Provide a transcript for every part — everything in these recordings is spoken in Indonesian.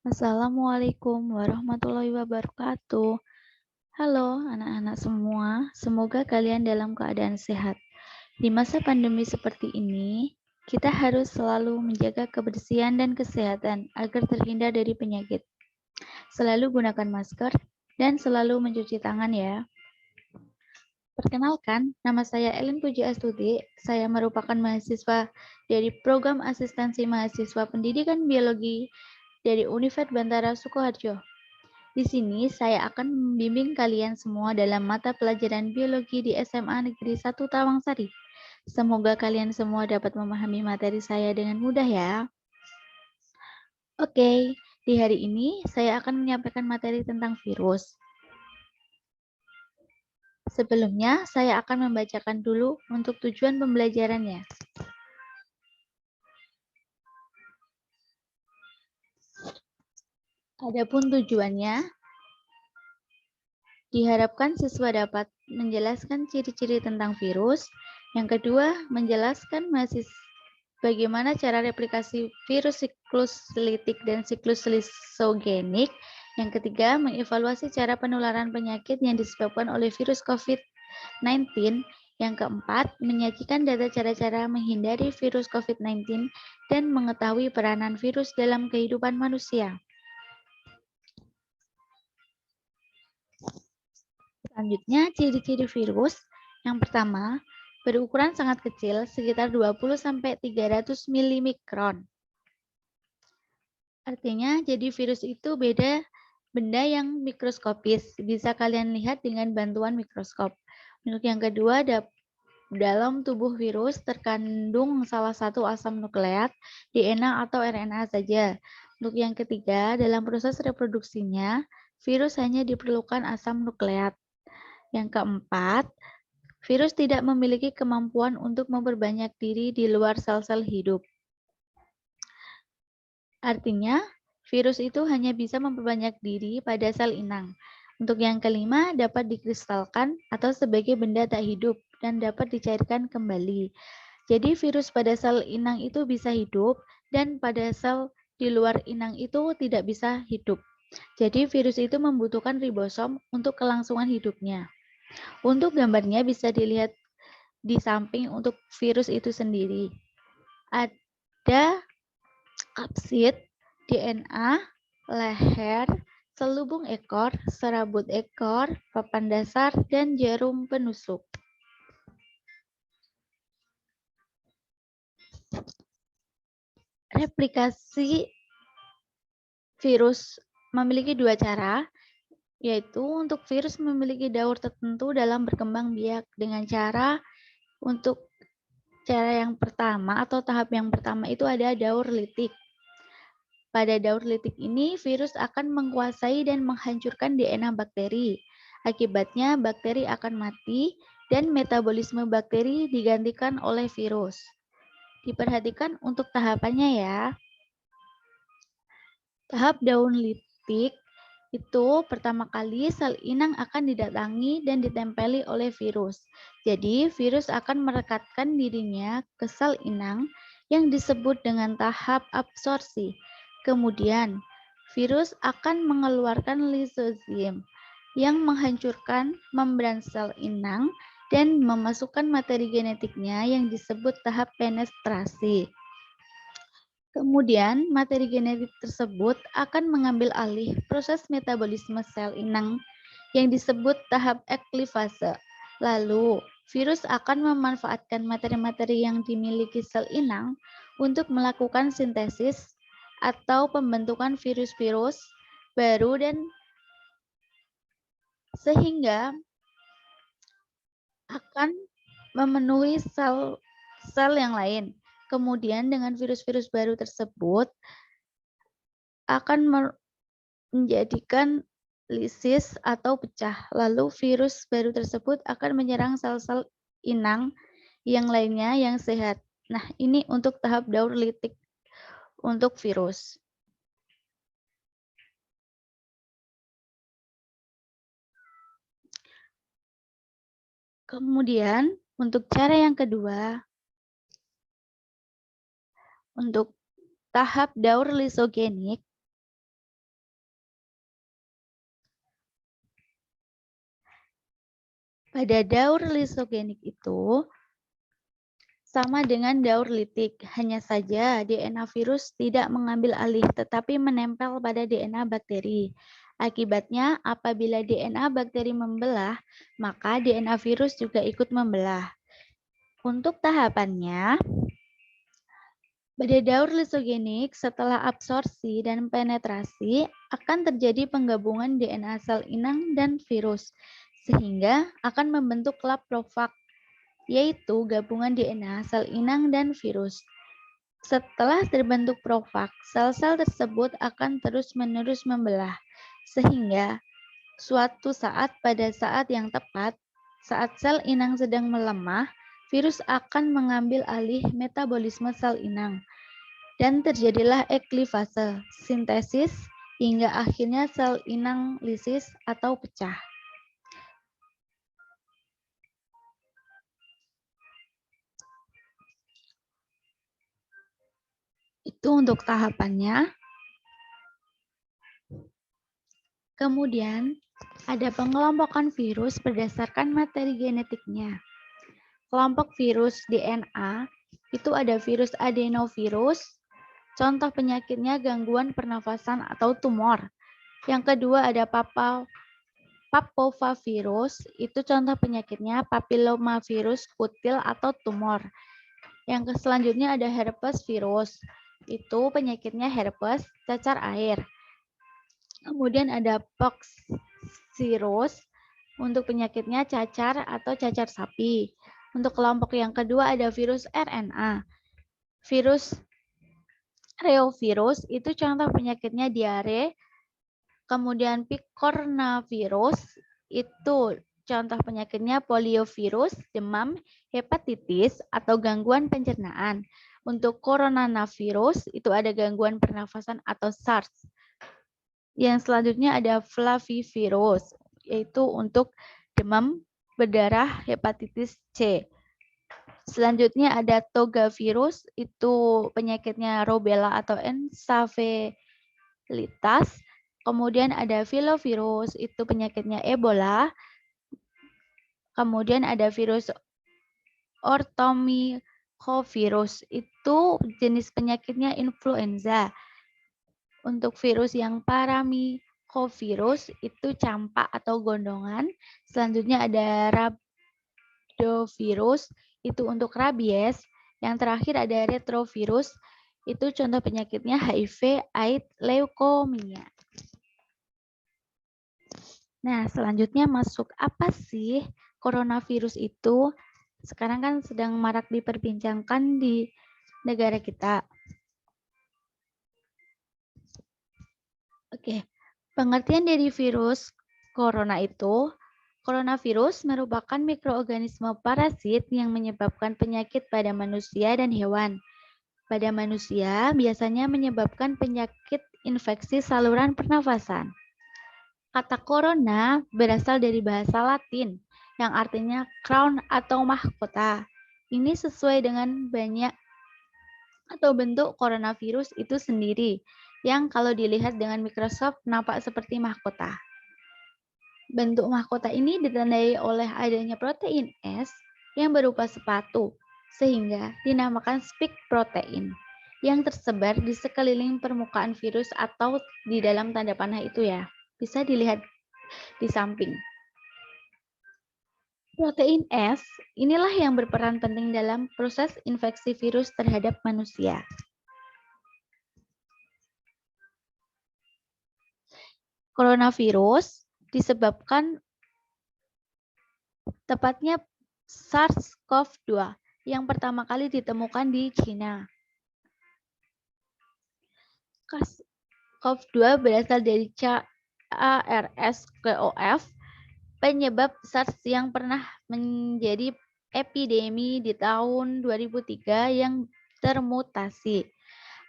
Assalamualaikum warahmatullahi wabarakatuh. Halo anak-anak semua, semoga kalian dalam keadaan sehat. Di masa pandemi seperti ini, kita harus selalu menjaga kebersihan dan kesehatan agar terhindar dari penyakit. Selalu gunakan masker dan selalu mencuci tangan ya. Perkenalkan, nama saya Ellen Puji Astuti. Saya merupakan mahasiswa dari Program Asistensi Mahasiswa Pendidikan Biologi dari Universitas Bantara Sukoharjo. Di sini saya akan membimbing kalian semua dalam mata pelajaran biologi di SMA Negeri 1 Tawangsari. Semoga kalian semua dapat memahami materi saya dengan mudah ya. Oke, di hari ini saya akan menyampaikan materi tentang virus. Sebelumnya, saya akan membacakan dulu untuk tujuan pembelajarannya. Adapun tujuannya, diharapkan siswa dapat menjelaskan ciri-ciri tentang virus. Yang kedua, menjelaskan bagaimana cara replikasi virus siklus litik dan siklus lisogenik. Yang ketiga, mengevaluasi cara penularan penyakit yang disebabkan oleh virus COVID-19. Yang keempat, menyajikan data cara-cara menghindari virus COVID-19 dan mengetahui peranan virus dalam kehidupan manusia. Selanjutnya, ciri-ciri virus. Yang pertama, berukuran sangat kecil, sekitar 20-300 milimikron. Artinya, jadi virus itu benda yang mikroskopis. Bisa kalian lihat dengan bantuan mikroskop. Untuk yang kedua, dalam tubuh virus terkandung salah satu asam nukleat, DNA atau RNA saja. Untuk yang ketiga, dalam proses reproduksinya, virus hanya diperlukan asam nukleat. Yang keempat, virus tidak memiliki kemampuan untuk memperbanyak diri di luar sel-sel hidup. Artinya, virus itu hanya bisa memperbanyak diri pada sel inang. Untuk yang kelima, dapat dikristalkan atau sebagai benda tak hidup dan dapat dicairkan kembali. Jadi virus pada sel inang itu bisa hidup dan pada sel di luar inang itu tidak bisa hidup. Jadi virus itu membutuhkan ribosom untuk kelangsungan hidupnya. Untuk gambarnya bisa dilihat di samping untuk virus itu sendiri. Ada kapsid, DNA, leher, selubung ekor, serabut ekor, papan dasar, dan jarum penusuk. Replikasi virus memiliki dua cara, yaitu untuk virus memiliki daur tertentu dalam berkembang biak dengan cara yang pertama atau tahap yang pertama itu ada daur litik. Pada daur litik ini, virus akan menguasai dan menghancurkan DNA bakteri. Akibatnya, bakteri akan mati dan metabolisme bakteri digantikan oleh virus. Diperhatikan untuk tahapannya ya. Tahap daur litik itu pertama kali sel inang akan didatangi dan ditempeli oleh virus. Jadi, virus akan merekatkan dirinya ke sel inang yang disebut dengan tahap absorpsi. Kemudian, virus akan mengeluarkan lisozim yang menghancurkan membran sel inang dan memasukkan materi genetiknya yang disebut tahap penetrasi. Kemudian, materi genetik tersebut akan mengambil alih proses metabolisme sel inang yang disebut tahap eklivase. Lalu, virus akan memanfaatkan materi-materi yang dimiliki sel inang untuk melakukan sintesis atau pembentukan virus-virus baru dan sehingga akan memenuhi sel yang lain. Kemudian dengan virus-virus baru tersebut akan menjadikan lisis atau pecah. Lalu virus baru tersebut akan menyerang sel-sel inang yang lainnya yang sehat. Nah, ini untuk tahap daur litik untuk virus. Kemudian, untuk cara yang kedua, untuk tahap daur lisogenik, Pada daur lisogenik itu sama dengan daur litik, hanya saja DNA virus tidak mengambil alih tetapi menempel pada DNA bakteri. Akibatnya, apabila DNA bakteri membelah, maka DNA virus juga ikut membelah. Untuk tahapannya, pada daur lisogenik, setelah absorpsi dan penetrasi, akan terjadi penggabungan DNA sel inang dan virus, sehingga akan membentuk lab profag, yaitu gabungan DNA sel inang dan virus. Setelah terbentuk profag, sel-sel tersebut akan terus-menerus membelah, sehingga suatu saat pada saat yang tepat, saat sel inang sedang melemah, virus akan mengambil alih metabolisme sel inang, dan terjadilah eklifase, sintesis, hingga akhirnya sel inang lisis atau pecah. Itu untuk tahapannya. Kemudian, ada pengelompokan virus berdasarkan materi genetiknya. Kelompok virus DNA itu ada virus adenovirus, contoh penyakitnya gangguan pernafasan atau tumor. Yang kedua ada papovavirus, itu contoh penyakitnya papillomavirus kutil atau tumor. Yang selanjutnya ada herpes virus, itu penyakitnya herpes, cacar air. Kemudian ada poxvirus, untuk penyakitnya cacar atau cacar sapi. Untuk kelompok yang kedua ada virus RNA. Virus reovirus itu contoh penyakitnya diare. Kemudian picornavirus itu contoh penyakitnya poliovirus, demam, hepatitis, atau gangguan pencernaan. Untuk coronavirus itu ada gangguan pernafasan atau SARS. Yang selanjutnya ada flavivirus, yaitu untuk demam berdarah hepatitis C. Selanjutnya ada togavirus, itu penyakitnya rubella atau encephalitis. Kemudian ada filovirus, itu penyakitnya Ebola. Kemudian ada virus orthomicovirus, itu jenis penyakitnya influenza. Untuk virus yang paramyxovirus itu campak atau gondongan. Selanjutnya ada rhabdovirus, itu untuk rabies. Yang terakhir ada retrovirus, itu contoh penyakitnya HIV, AIDS, leukemia. Nah, selanjutnya masuk apa sih coronavirus itu? Sekarang kan sedang marak diperbincangkan di negara kita. Oke, pengertian dari virus corona itu, coronavirus merupakan mikroorganisme parasit yang menyebabkan penyakit pada manusia dan hewan. Pada manusia biasanya menyebabkan penyakit infeksi saluran pernafasan. Kata corona berasal dari bahasa Latin yang artinya crown atau mahkota. Ini sesuai dengan banyak atau bentuk coronavirus itu sendiri, yang kalau dilihat dengan mikroskop nampak seperti mahkota. Bentuk mahkota ini ditandai oleh adanya protein S yang berupa sepatu, sehingga dinamakan spike protein, yang tersebar di sekeliling permukaan virus atau di dalam tanda panah itu ya. Bisa dilihat di samping. Protein S inilah yang berperan penting dalam proses infeksi virus terhadap manusia. Coronavirus disebabkan tepatnya SARS-CoV-2 yang pertama kali ditemukan di China. SARS-CoV-2 berasal dari SARS-CoV, penyebab SARS yang pernah menjadi epidemi di tahun 2003 yang termutasi.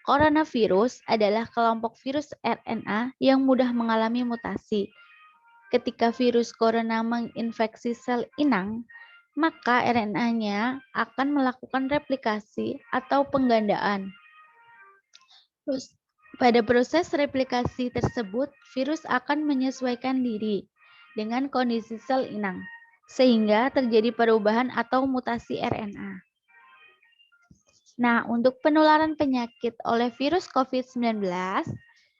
Coronavirus adalah kelompok virus RNA yang mudah mengalami mutasi. Ketika virus corona menginfeksi sel inang, maka RNA-nya akan melakukan replikasi atau penggandaan. Pada proses replikasi tersebut, virus akan menyesuaikan diri dengan kondisi sel inang. sehingga terjadi perubahan atau mutasi RNA. Nah, untuk penularan penyakit oleh virus COVID-19,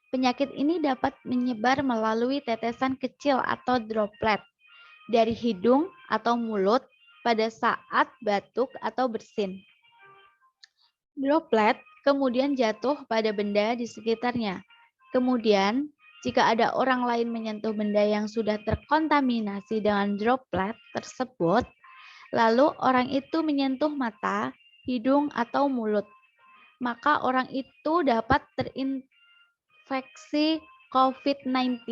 penyakit ini dapat menyebar melalui tetesan kecil atau droplet dari hidung atau mulut pada saat batuk atau bersin. Droplet kemudian jatuh pada benda di sekitarnya. Kemudian, jika ada orang lain menyentuh benda yang sudah terkontaminasi dengan droplet tersebut, lalu orang itu menyentuh mata, hidung, atau mulut, maka orang itu dapat terinfeksi COVID-19.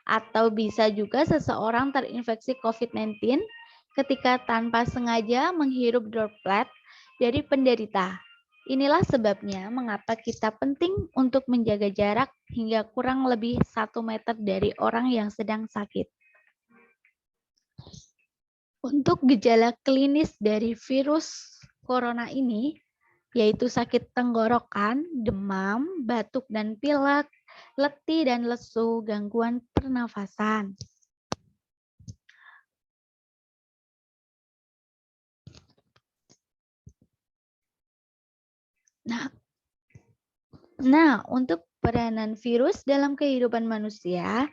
Atau bisa juga seseorang terinfeksi COVID-19 ketika tanpa sengaja menghirup droplet dari penderita. Inilah sebabnya mengapa kita penting untuk menjaga jarak hingga kurang lebih 1 meter dari orang yang sedang sakit. Untuk gejala klinis dari virus corona ini, yaitu sakit tenggorokan, demam, batuk dan pilek, letih dan lesu, gangguan pernafasan. Nah, untuk peranan virus dalam kehidupan manusia,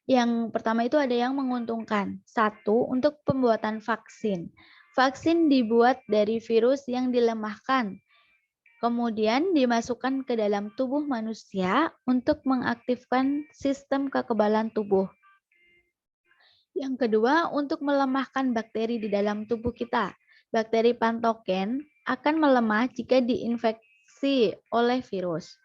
yang pertama itu ada yang menguntungkan. Satu, untuk pembuatan vaksin. Vaksin dibuat dari virus yang dilemahkan, kemudian dimasukkan ke dalam tubuh manusia untuk mengaktifkan sistem kekebalan tubuh. Yang kedua, untuk melemahkan bakteri di dalam tubuh kita. Bakteri patogen akan melemah jika diinfeksi oleh virus.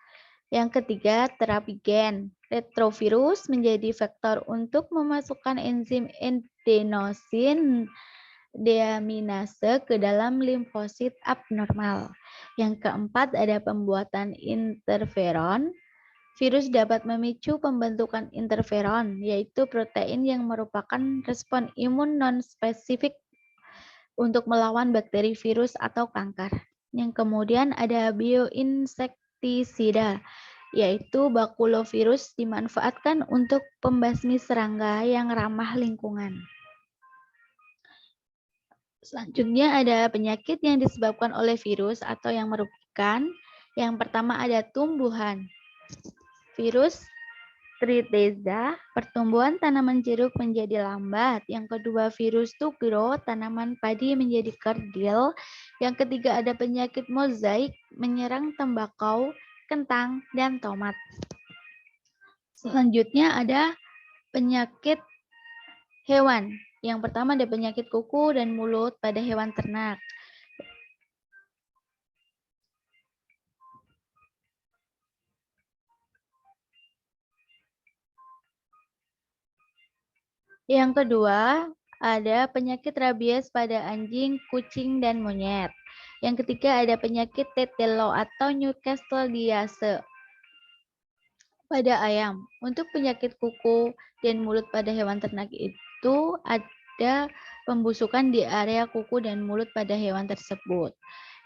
Yang ketiga, terapi gen. Retrovirus menjadi vektor untuk memasukkan enzim adenosin deaminase ke dalam limfosit abnormal. Yang keempat, ada pembuatan interferon. Virus dapat memicu pembentukan interferon, yaitu protein yang merupakan respon imun non-spesifik untuk melawan bakteri, virus, atau kanker. Yang kemudian ada bioinsektisida, yaitu bakulovirus dimanfaatkan untuk pembasmi serangga yang ramah lingkungan. Selanjutnya ada penyakit yang disebabkan oleh virus atau yang merugikan. Yang pertama ada tumbuhan. Virus Triteza, pertumbuhan tanaman jeruk menjadi lambat. Yang kedua, virus Tugro, tanaman padi menjadi kerdil. Yang ketiga, ada penyakit mozaik, menyerang tembakau, kentang, dan tomat. Selanjutnya ada penyakit hewan. Yang pertama ada penyakit kuku dan mulut pada hewan ternak. Yang kedua, ada penyakit rabies pada anjing, kucing, dan monyet. Yang ketiga, ada penyakit tetelo atau Newcastle-diase pada ayam. Untuk penyakit kuku dan mulut pada hewan ternak itu ada pembusukan di area kuku dan mulut pada hewan tersebut.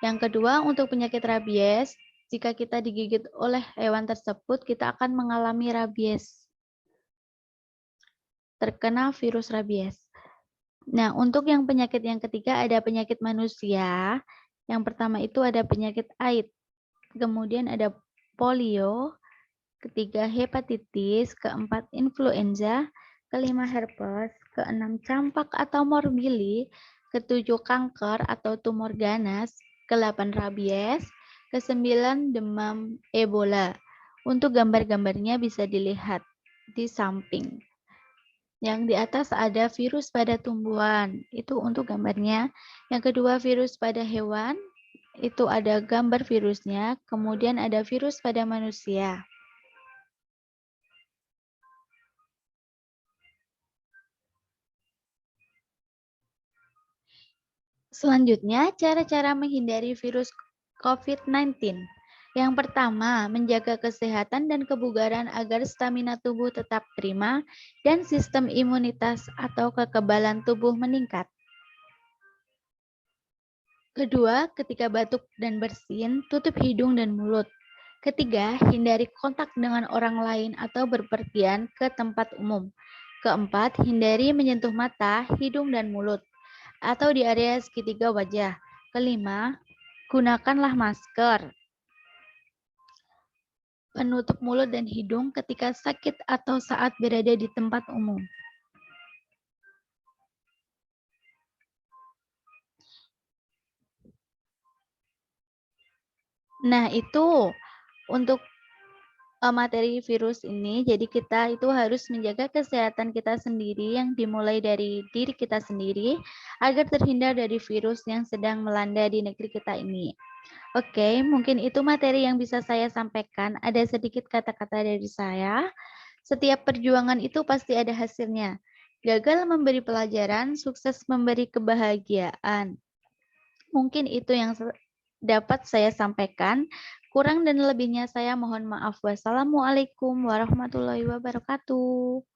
Yang kedua, untuk penyakit rabies, jika kita digigit oleh hewan tersebut, kita akan mengalami rabies. Terkena virus rabies. Nah, untuk yang penyakit yang ketiga ada penyakit manusia. Yang pertama itu ada penyakit AIDS. Kemudian ada polio. Ketiga hepatitis. Keempat influenza. Kelima herpes. Keenam campak atau morbili. Ketujuh kanker atau tumor ganas. Kedelapan rabies. Kesembilan demam Ebola. Untuk gambar-gambarnya bisa dilihat di samping. Yang di atas ada virus pada tumbuhan, itu untuk gambarnya. Yang kedua virus pada hewan, itu ada gambar virusnya. Kemudian ada virus pada manusia. Selanjutnya, cara-cara menghindari virus COVID-19. Yang pertama, menjaga kesehatan dan kebugaran agar stamina tubuh tetap prima dan sistem imunitas atau kekebalan tubuh meningkat. Kedua, ketika batuk dan bersin, tutup hidung dan mulut. Ketiga, hindari kontak dengan orang lain atau berpergian ke tempat umum. Keempat, hindari menyentuh mata, hidung, dan mulut, atau di area segitiga wajah. Kelima, gunakanlah masker, penutup mulut dan hidung ketika sakit atau saat berada di tempat umum. Nah, itu untuk materi virus ini. Jadi kita itu harus menjaga kesehatan kita sendiri yang dimulai dari diri kita sendiri agar terhindar dari virus yang sedang melanda di negeri kita ini. Oke, mungkin itu materi yang bisa saya sampaikan. Ada sedikit kata-kata dari saya. Setiap perjuangan itu pasti ada hasilnya. Gagal memberi pelajaran, sukses memberi kebahagiaan. Mungkin itu yang dapat saya sampaikan. Kurang dan lebihnya saya mohon maaf. Wassalamualaikum warahmatullahi wabarakatuh.